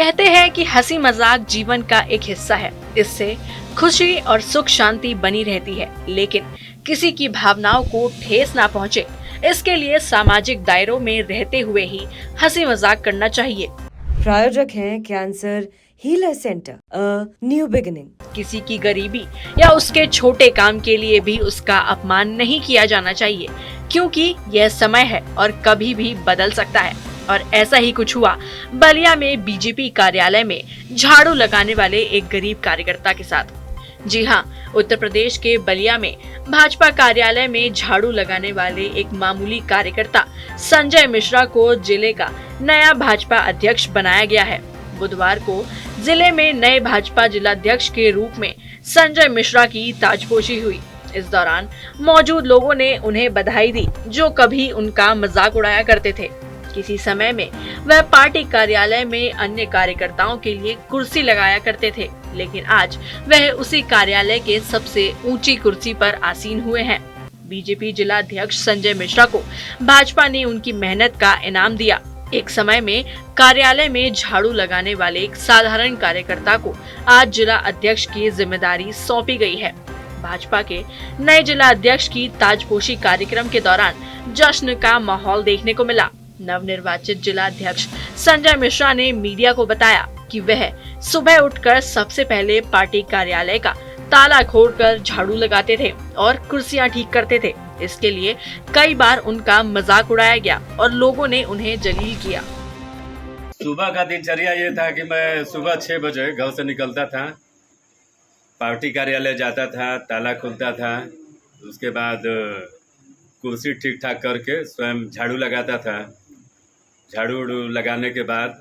कहते हैं कि हंसी मजाक जीवन का एक हिस्सा है। इससे खुशी और सुख शांति बनी रहती है, लेकिन किसी की भावनाओं को ठेस ना पहुंचे, इसके लिए सामाजिक दायरों में रहते हुए ही हंसी मजाक करना चाहिए। प्रायोजक हैं cancer healer centre, a new beginning. किसी की गरीबी या उसके छोटे काम के लिए भी उसका अपमान नहीं किया जाना चाहिए, क्योंकि यह समय है और कभी भी बदल सकता है। और ऐसा ही कुछ हुआ बलिया में बीजेपी कार्यालय में झाड़ू लगाने वाले एक गरीब कार्यकर्ता के साथ। जी हाँ, उत्तर प्रदेश के बलिया में भाजपा कार्यालय में झाड़ू लगाने वाले एक मामूली कार्यकर्ता संजय मिश्रा को जिले का नया भाजपा अध्यक्ष बनाया गया है। बुधवार को जिले में नए भाजपा जिलाध्यक्ष के रूप में संजय मिश्रा की ताजपोशी हुई। इस दौरान मौजूद लोगों ने उन्हें बधाई दी, जो कभी उनका मजाक उड़ाया करते थे। किसी समय में वह पार्टी कार्यालय में अन्य कार्यकर्ताओं के लिए कुर्सी लगाया करते थे, लेकिन आज वह उसी कार्यालय के सबसे ऊंची कुर्सी पर आसीन हुए हैं। बीजेपी जिला अध्यक्ष संजय मिश्रा को भाजपा ने उनकी मेहनत का इनाम दिया। एक समय में कार्यालय में झाड़ू लगाने वाले एक साधारण कार्यकर्ता को आज जिला अध्यक्ष की जिम्मेदारी सौंपी गई है। भाजपा के नए जिला अध्यक्ष की ताजपोशी कार्यक्रम के दौरान जश्न का माहौल देखने को मिला। नवनिर्वाचित जिला अध्यक्ष संजय मिश्रा ने मीडिया को बताया कि वह सुबह उठकर सबसे पहले पार्टी कार्यालय का ताला खोलकर झाड़ू लगाते थे और कुर्सियां ठीक करते थे। इसके लिए कई बार उनका मजाक उड़ाया गया और लोगों ने उन्हें जलील किया। सुबह का दिनचर्या ये था कि मैं सुबह 6 बजे घर से निकलता था, पार्टी कार्यालय जाता था, ताला खुलता था, उसके बाद कुर्सी ठीक ठाक करके स्वयं झाड़ू लगाता था। झाड़ू लगाने के बाद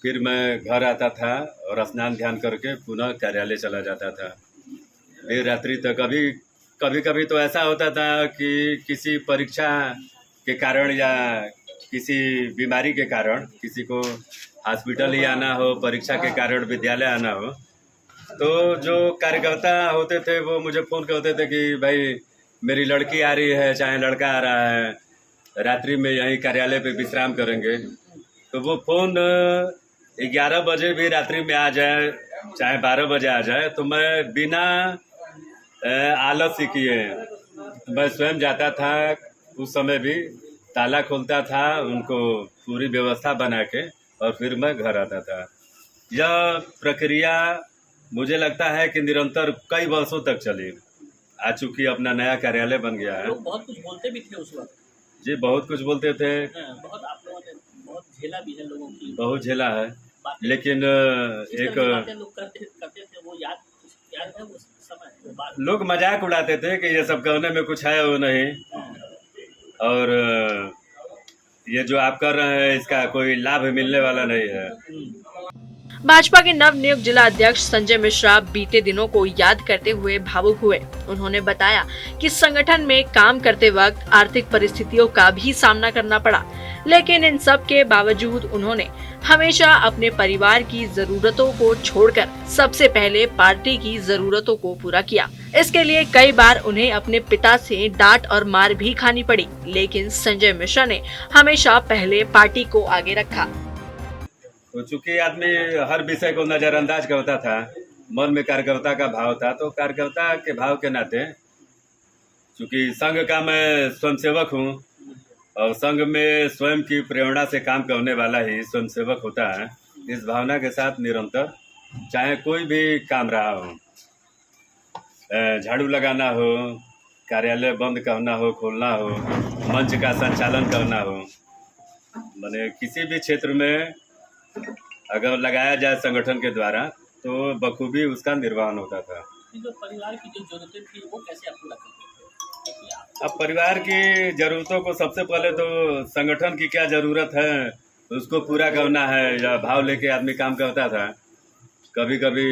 फिर मैं घर आता था और स्नान ध्यान करके पुनः कार्यालय चला जाता था देर रात्रि तक। कभी कभी तो ऐसा होता था कि किसी परीक्षा के कारण या किसी बीमारी के कारण किसी को हॉस्पिटल ही आना हो, परीक्षा के कारण विद्यालय आना हो, तो जो कार्यकर्ता होते थे वो मुझे फ़ोन करते थे कि भाई मेरी लड़की आ रही है, चाहे लड़का आ रहा है, रात्रि में यहीं कार्यालय पे विश्राम करेंगे। तो वो फ़ोन 11 बजे भी रात्रि में आ जाए, चाहे 12 बजे आ जाए, तो मैं बिना आलस्य किए मैं स्वयं जाता था। उस समय भी ताला खोलता था, उनको पूरी व्यवस्था बना के, और फिर मैं घर आता था। यह प्रक्रिया मुझे लगता है कि निरंतर कई वर्षों तक चली। आज चूंकि अपना नया कार्यालय बन गया है। लोग बहुत कुछ बोलते भी थे उस वक्त। जी, बहुत कुछ बोलते थे। बहुत आप लोगों ने बहुत झेला भी है, लोगों की बहुत झेला है, लेकिन एक लोग करते थे, वो याद है उस समय। लोग मजाक उड़ाते थे कि ये सब करने में कुछ है वो नहीं, और ये जो आप कर रहे हैं इसका कोई लाभ मिलने वाला नहीं है। भाजपा के नवनियुक्त जिला अध्यक्ष संजय मिश्रा बीते दिनों को याद करते हुए भावुक हुए। उन्होंने बताया कि संगठन में काम करते वक्त आर्थिक परिस्थितियों का भी सामना करना पड़ा, लेकिन इन सब के बावजूद उन्होंने हमेशा अपने परिवार की जरूरतों को छोड़कर सबसे पहले पार्टी की जरूरतों को पूरा किया। इसके लिए कई बार उन्हें अपने पिता से डांट और मार भी खानी पड़ी, लेकिन संजय मिश्रा ने हमेशा पहले पार्टी को आगे रखा। तो चूंकि आदमी हर विषय को नजरअंदाज करता था, मन में कार्यकर्ता का भाव था, तो कार्यकर्ता के भाव के नाते चूंकि संघ का मैं स्वयंसेवक हूँ और संघ में स्वयं की प्रेरणा से काम करने वाला ही स्वयंसेवक होता है, इस भावना के साथ निरंतर चाहे कोई भी काम रहा हो, झाड़ू लगाना हो, कार्यालय बंद करना हो, खोलना हो, मंच का संचालन करना हो, माने किसी भी क्षेत्र में अगर लगाया जाए संगठन के द्वारा तो बखूबी उसका निर्वहन होता था। जो परिवार की जो जरूरतें थी वो कैसे आप पूरा करते थे? अब परिवार की जरूरतों को सबसे पहले तो संगठन की क्या जरूरत है उसको पूरा करना है, या भाव लेके आदमी काम करता था। कभी कभी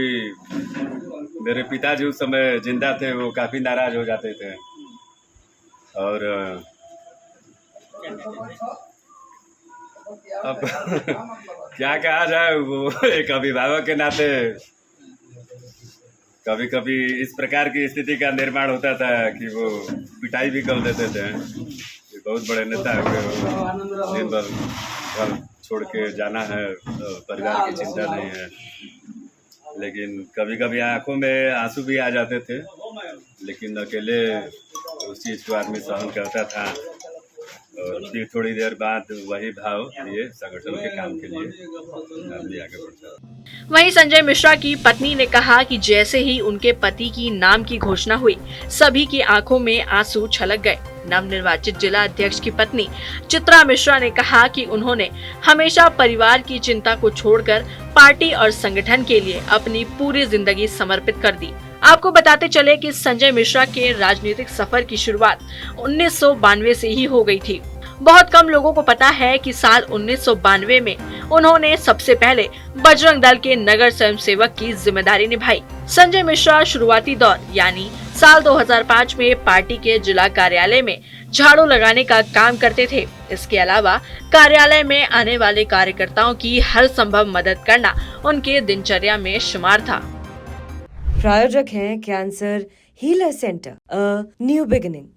मेरे पिताजी उस समय जिंदा थे, वो काफ़ी नाराज हो जाते थे और अब क्या कहा जाए, वो एक अभिभावक के नाते कभी कभी इस प्रकार की स्थिति का निर्माण होता था कि वो पिटाई भी कर देते थे। बहुत बड़े नेता हुए, दिन भर छोड़ के जाना है, परिवार की चिंता नहीं है। लेकिन कभी कभी आंखों में आंसू भी आ जाते थे, लेकिन अकेले उस चीज़ को आदमी सहन करता था। और फिर थोड़ी देर बाद वही भाव लिए संगठन के काम के लिए आदमी आगे बढ़ता। वहीं संजय मिश्रा की पत्नी ने कहा कि जैसे ही उनके पति की नाम की घोषणा हुई, सभी की आंखों में आंसू छलक गए। नवनिर्वाचित जिला अध्यक्ष की पत्नी चित्रा मिश्रा ने कहा कि उन्होंने हमेशा परिवार की चिंता को छोड़कर पार्टी और संगठन के लिए अपनी पूरी जिंदगी समर्पित कर दी। आपको बताते चले कि संजय मिश्रा के राजनीतिक सफर की शुरुआत 1992 से ही हो गई थी। बहुत कम लोगों को पता है कि साल 1992 में उन्होंने सबसे पहले बजरंग दल के नगर स्वयं सेवक की जिम्मेदारी निभाई। संजय मिश्रा शुरुआती दौर यानी साल 2005 में पार्टी के जिला कार्यालय में झाड़ू लगाने का काम करते थे। इसके अलावा कार्यालय में आने वाले कार्यकर्ताओं की हर संभव मदद करना उनके दिनचर्या में शुमार था। प्रायोजक हैं cancer healer centre, a new beginning.